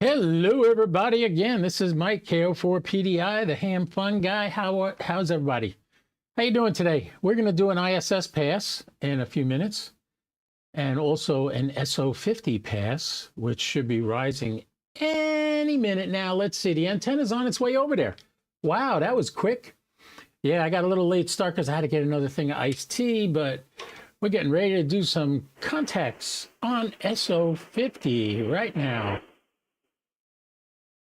Hello, everybody. Again, this is Mike, KO4PDI, the ham fun guy. How's everybody? How you doing today? We're going to do an ISS pass in a few minutes, and also an SO-50 pass, which should be rising any minute now. Let's see. The antenna's on its way over there. Wow, that was quick. Yeah, I got a little late start because I had to get another thing of iced tea, but we're getting ready to do some contacts on SO-50 right now.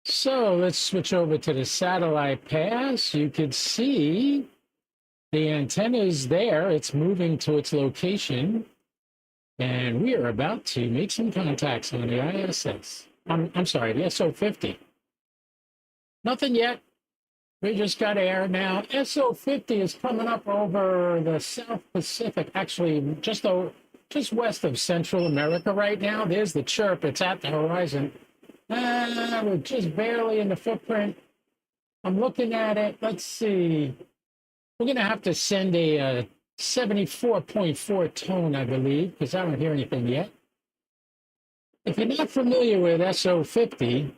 So let's switch over to the satellite pass. You could see the antenna is there. It's moving to its location. And we are about to make some contacts on the ISS. I'm sorry, the SO-50. Nothing yet. We just got air now. SO-50 is coming up over the South Pacific, actually just west of Central America right now. There's the chirp. It's at the horizon. We're just barely in the footprint. I'm looking at it. Let's see. We're going to have to send a 74.4 tone, I believe, because I don't hear anything yet. If you're not familiar with SO-50,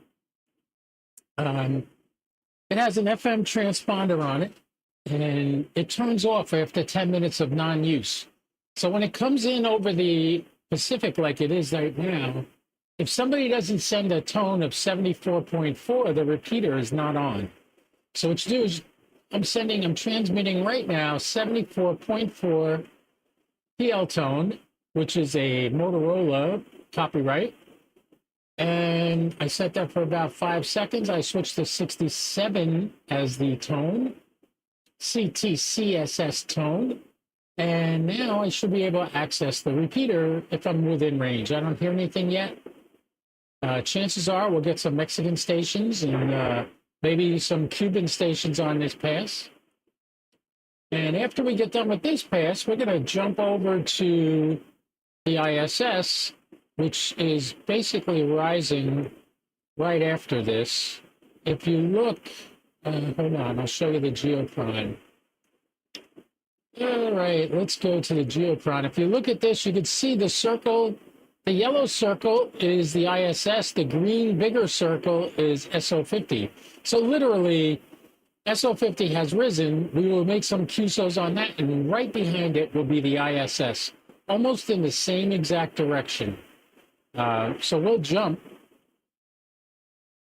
it has an FM transponder on it, and it turns off after 10 minutes of non-use. So when it comes in over the Pacific like it is right now, if somebody doesn't send a tone of 74.4, the repeater is not on. So what you do is I'm transmitting right now 74.4 PL tone, which is a Motorola copyright. And I set that for about 5 seconds. I switched to 67 as the tone, CTCSS tone. And now I should be able to access the repeater if I'm within range. I don't hear anything yet. Chances are we'll get some Mexican stations and maybe some Cuban stations on this pass. And after we get done with this pass, we're going to jump over to the ISS, which is basically rising right after this. If you look, hold on, I'll show you the geoprime. All right, let's go to the geoprime. If you look at this, you can see the circle. The yellow circle is the ISS. The green, bigger circle is SO-50. So literally, SO-50 has risen. We will make some QSOs on that, and right behind it will be the ISS, almost in the same exact direction. So we'll jump.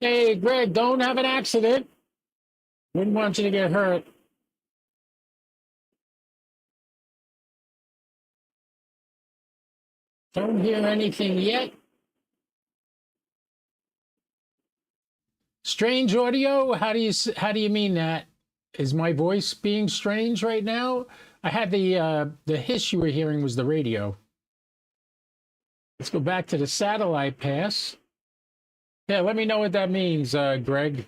Hey, Greg, don't have an accident. Wouldn't want you to get hurt. Don't hear anything yet. Strange audio? How do you mean that? Is my voice being strange right now? I had the hiss you were hearing was the radio. Let's go back to the satellite pass. Yeah, let me know what that means, Greg.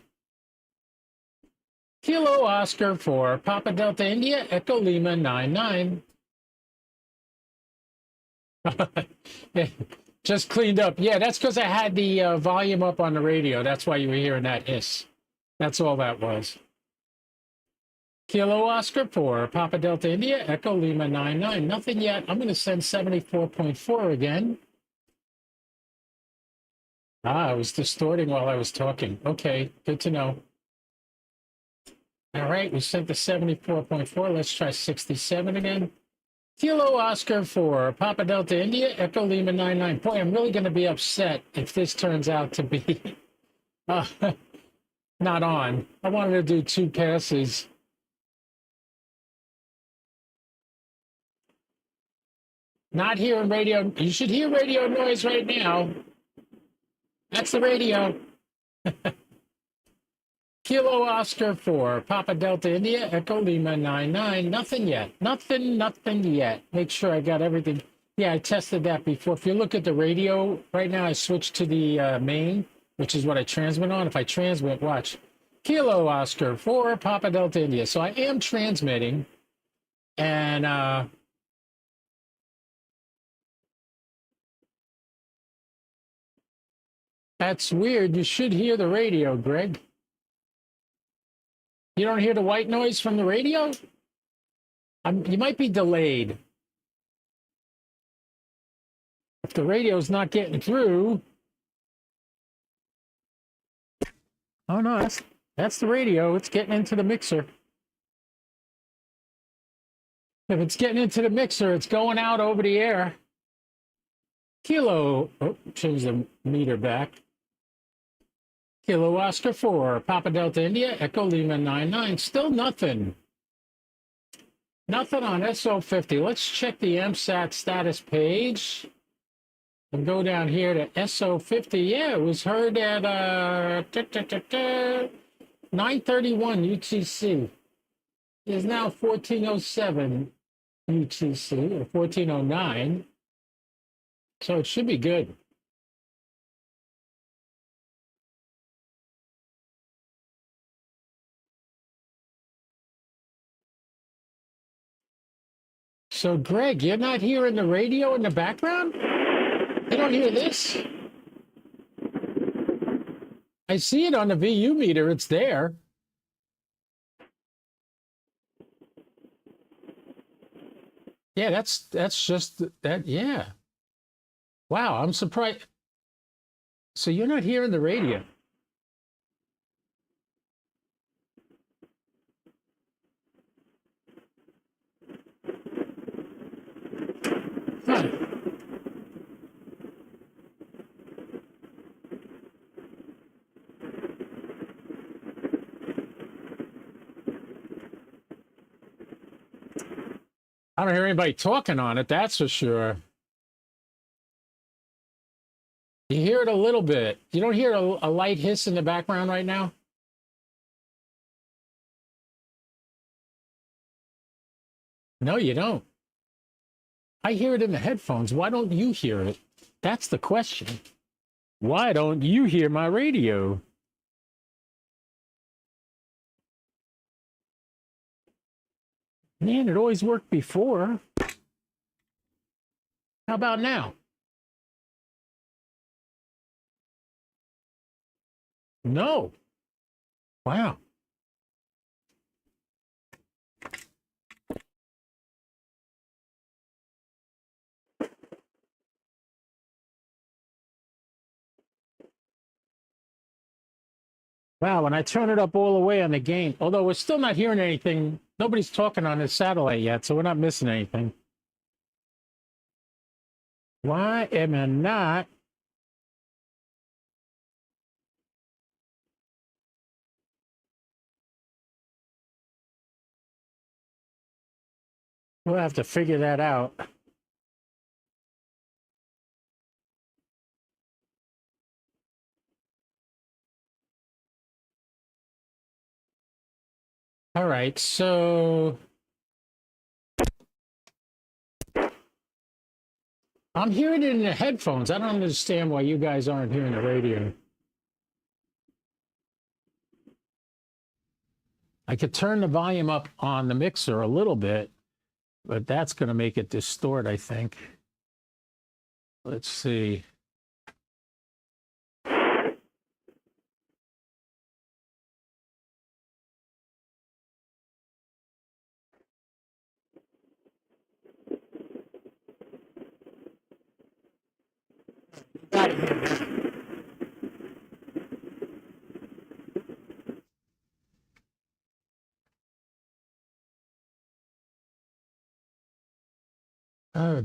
Kilo Oscar for Papa Delta India, Echo Lima 99. Just cleaned up. Yeah, that's because I had the volume up on the radio. That's why you were hearing that hiss. That's all that was. Kilo Oscar for Papa Delta India, Echo Lima 99. Nothing yet. I'm going to send 74.4 again. I was distorting while I was talking. Okay, good to know. All right, we sent the 74.4. Let's try 67 again. Kilo Oscar for Papa Delta India, Echo Lima 99. Boy, I'm really going to be upset if this turns out to be not on. I wanted to do 2 passes. Not hearing radio. You should hear radio noise right now. That's the radio. Kilo Oscar for Papa Delta India, Echo Lima 99. Nothing yet. Nothing yet. Make sure I got everything. Yeah, I tested that before. If you look at the radio, right now I switched to the main, which is what I transmit on. If I transmit, watch. Kilo Oscar for Papa Delta India. So I am transmitting. And that's weird. You should hear the radio, Greg. You don't hear the white noise from the radio? You might be delayed. If the radio's not getting through, Oh no, that's the radio. It's getting into the mixer. If it's getting into the mixer, it's going out over the air. Kilo, oh, change the meter back. Kilo Oscar 4, Papa Delta India, Echo Lima 99. Still nothing. Nothing on SO-50. Let's check the MSAT status page. And go down here to SO-50. Yeah, it was heard at 9:31 UTC. It is now 14:07 UTC, or 14:09. So it should be good. So, Greg, you're not hearing the radio in the background? You don't hear this? I see it on the VU meter. It's there. Yeah, that's just that. Yeah. Wow, I'm surprised. So you're not hearing the radio? Huh. I don't hear anybody talking on it, that's for sure. You hear it a little bit. You don't hear a light hiss in the background right now? No, you don't. I hear it in the headphones. Why don't you hear it? That's the question. Why don't you hear my radio? Man, it always worked before. How about now? No. Wow. Wow, when I turn it up all the way on the gain, although we're still not hearing anything, nobody's talking on the satellite yet, so we're not missing anything. Why am I not? We'll have to figure that out. All right, so I'm hearing it in the headphones. I don't understand why you guys aren't hearing the radio. I could turn the volume up on the mixer a little bit, but that's going to make it distort, I think. Let's see.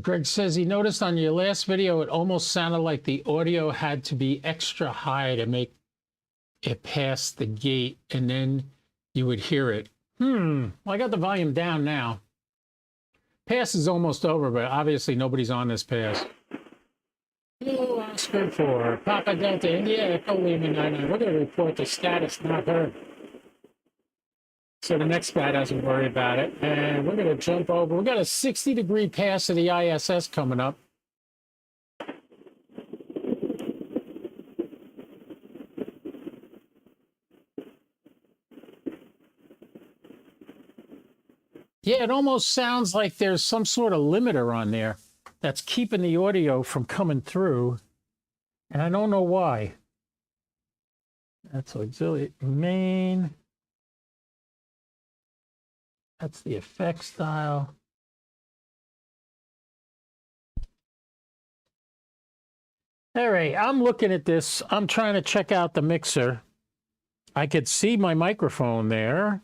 Greg says he noticed on your last video, it almost sounded like the audio had to be extra high to make it pass the gate, and then you would hear it. Well, I got the volume down now. Pass is almost over, but obviously nobody's on this pass. Hello, Oscar 4, Papa Delta India, Echo Lima 99. We're going to report the status not heard. So the next guy doesn't worry about it. And we're going to jump over. We've got a 60-degree pass of the ISS coming up. Yeah, it almost sounds like there's some sort of limiter on there that's keeping the audio from coming through. And I don't know why. That's auxiliary main. That's the effects dial. All right, I'm looking at this. I'm trying to check out the mixer. I could see my microphone there.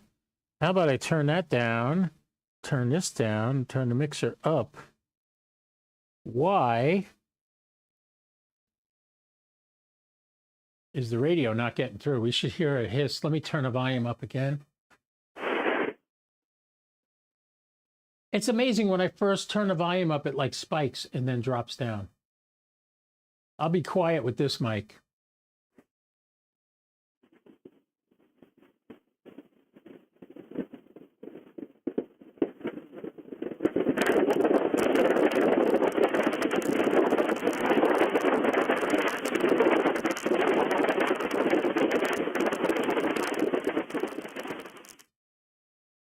How about I turn that down, turn this down, turn the mixer up? Why is the radio not getting through? We should hear a hiss. Let me turn the volume up again. It's amazing when I first turn the volume up, it like spikes and then drops down. I'll be quiet with this mic.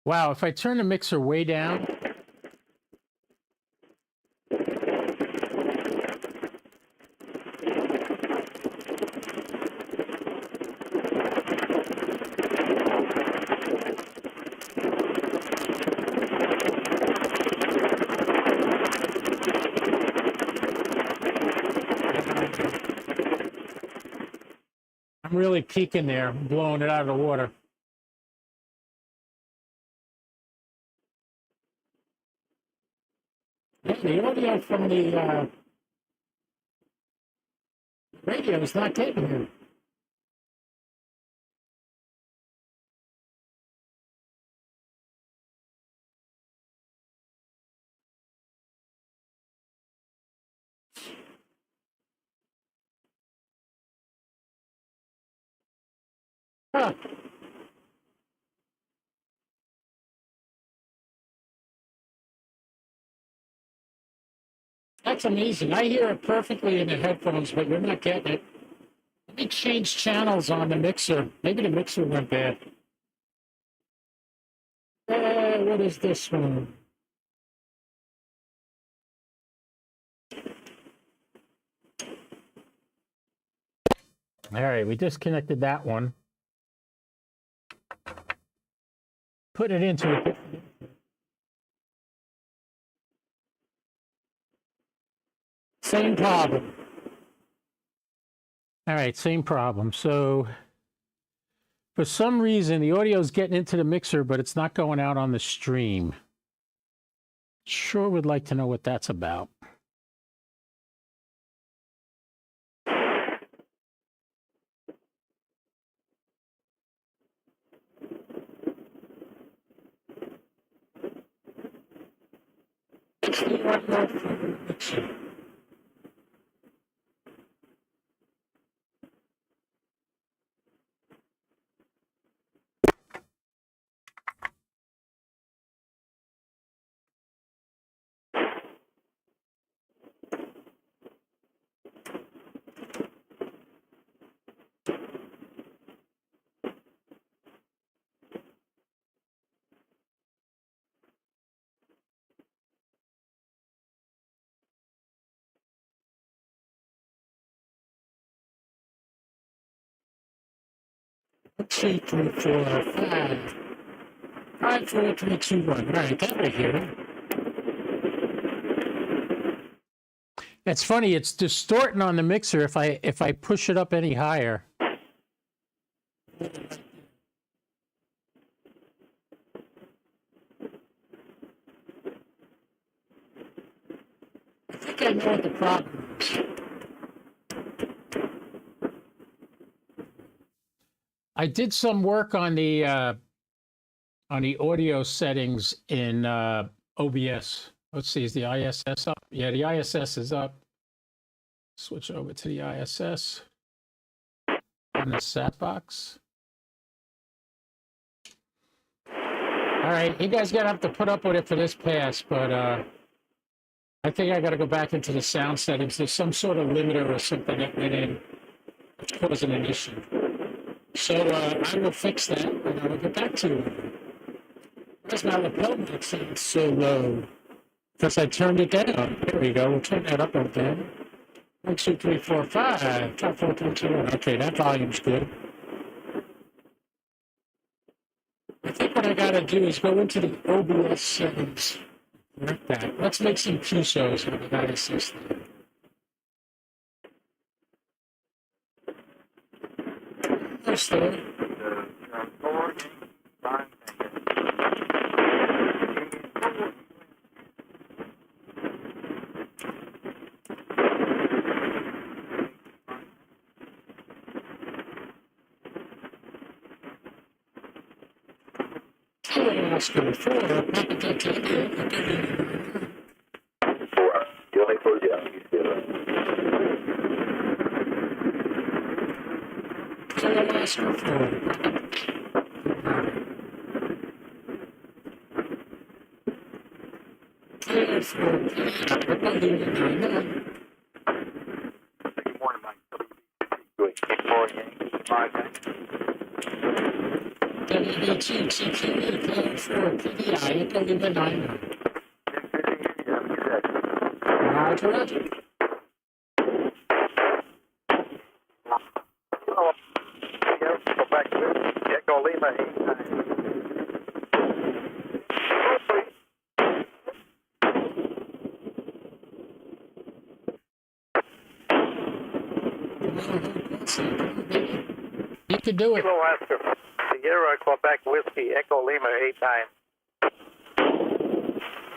Wow, if I turn the mixer way down, I'm really peaking there, blowing it out of the water. Yeah, the audio from the radio is not getting here. Huh. That's amazing. I hear it perfectly in the headphones, but you're not getting it. Let me change channels on the mixer. Maybe the mixer went bad. What is this one? All right, we disconnected that one. Put it into it. Same problem. All right, same problem. So for some reason, the audio is getting into the mixer, but it's not going out on the stream. Sure would like to know what that's about. It's the audio from the mixer. Two, three, four, five. 5, 4, 3, 2, 1. All right, that we hear. It's funny, it's distorting on the mixer if I push it up any higher. I think I know what the problem is. I did some work on the audio settings in OBS. Let's see, is the ISS up? Yeah, the ISS is up. Switch over to the ISS on the SAT box. All right, you guys gonna have to put up with it for this pass, but I think I got to go back into the sound settings. There's some sort of limiter or something that went in, which causing an issue. So I will fix that, and I will get back to you. Where's my lapel mic sound so low? Because I turned it down. There we go. We'll turn that up again. 1, 2, 3, 4, 5. 5, 4, 3, 2, 1. Okay, that volume's good. I think what I got to do is go into the OBS settings. Like that. Let's make some QSOs with the ISS there. Almost there. Oscar 4, Papa Delta India, You only close it out. Kilo Oscar 4, Kilo 4, Papa Lima 99. Good morning, Mike. Good. Good morning. WB2 TQE, Kilo 4, PDI, Papa Lima 99. Roger, roger. Go back to Echo Lima 89. You can do it. Kilo Oscar Sierra Quebec Whiskey Echo Lima 89.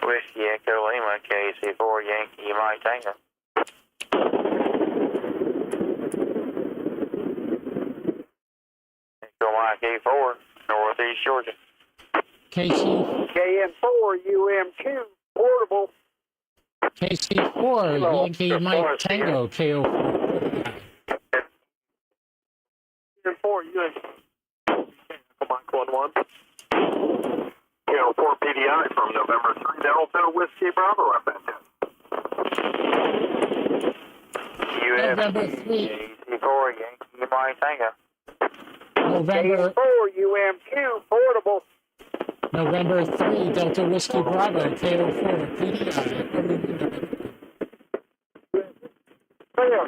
Whiskey Echo Lima KC4 Yankee Mike Tango. Echo Mike A4 Northeast Georgia. KC, KM4 UM2 Portable. KC4, Yankee Mike Tango, KO4. KM4 UM2. Come on, 1-1. KO4 PDI from November 3 Delta Whiskey Bravo FNT. November 3. KC4 Yankee Mike Tango. November KM4 UM2 Portable. November 3, Delta Whiskey Bravo, KO4, PDI.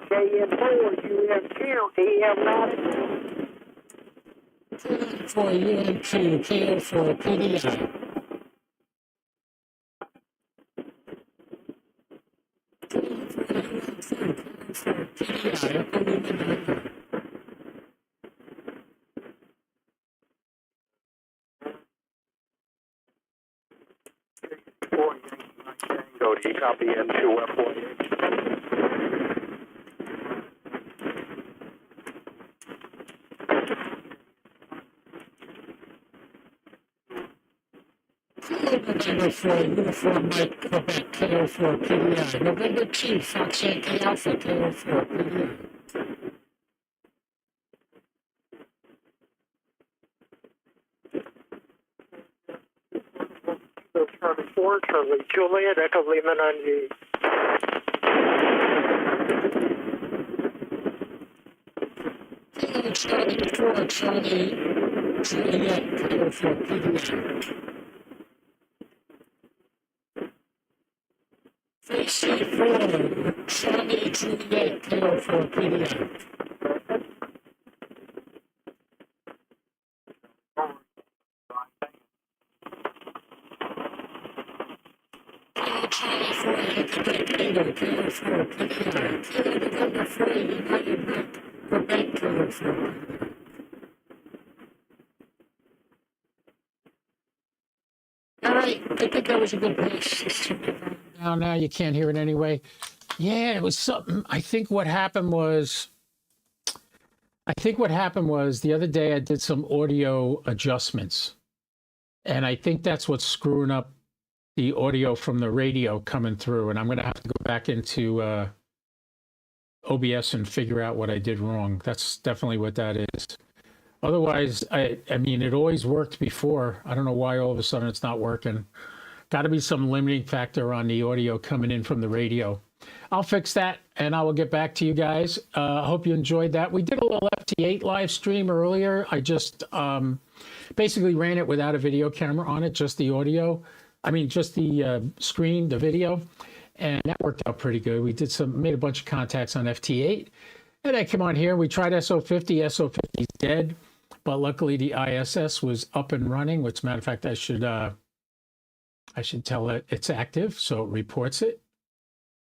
KM4 UM2 EM9. For UM2, KO4, PDI. Go to copy M2F1. November 4, Uniform Mike Quebec, KO4, PDI. November 2, Fox Yankee Alpha, KO4, PDI. Charlie 4, Charlie Juliet, Echo Lima 98. Charlie 4, Charlie Juliet, KO4, PDI. KC4, Charlie Juliet, KO4, PDI. Charlie 4, Quebec, KO4, PDI. Kilo November 4, United Mike Quebec, KO4, PDI. All right, I think that was a good place. Now you can't hear it anyway. Yeah, it was something. I think what happened was the other day I did some audio adjustments, and I think that's what's screwing up the audio from the radio coming through. And I'm going to have to go back into OBS and figure out what I did wrong. That's definitely what that is. Otherwise, I mean, it always worked before. I don't know why all of a sudden it's not working. Got to be some limiting factor on the audio coming in from the radio. I'll fix that, and I will get back to you guys. I hope you enjoyed that. We did a little FT8 live stream earlier. I just basically ran it without a video camera on it, just the audio. I mean, just the screen, the video, and that worked out pretty good. We made a bunch of contacts on FT8, and I came on here. We tried SO-50. SO-50 is dead, but luckily the ISS was up and running. Which, matter of fact, I should tell it it's active, so it reports it.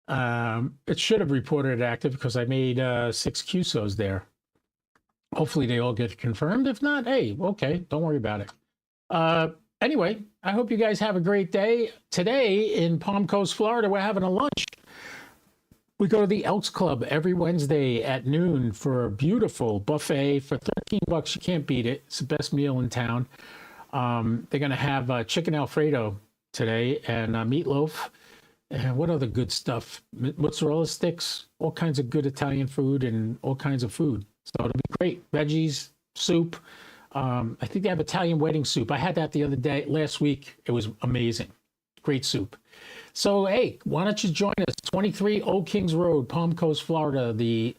It should have reported it active because I made 6 QSOs there. Hopefully they all get confirmed. If not, hey, okay, don't worry about it. Anyway, I hope you guys have a great day. Today in Palm Coast, Florida, we're having a lunch. We go to the Elks Club every Wednesday at noon for a beautiful buffet for $13. You can't beat it. It's the best meal in town. They're going to have chicken Alfredo today and meatloaf. And what other good stuff? Mozzarella sticks, all kinds of good Italian food and all kinds of food. So it'll be great. Veggies, soup. I think they have Italian wedding soup. I had that the other day, last week. It was amazing. Great soup. So, hey, why don't you join us? 23 Old Kings Road, Palm Coast, Florida, the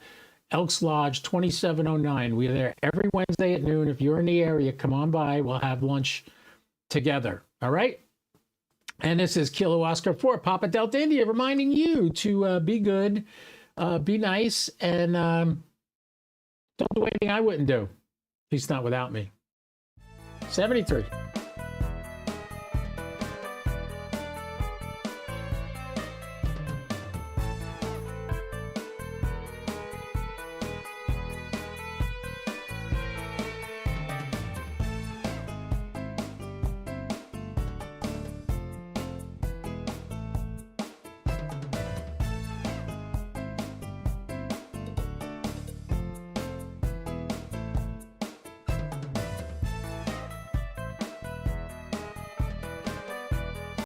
Elks Lodge 2709. We're there every Wednesday at noon. If you're in the area, come on by. We'll have lunch together. All right? And this is Kilo Oscar 4, Papa Delta India, reminding you to be good, be nice, and don't do anything I wouldn't do. At least not without me. 73.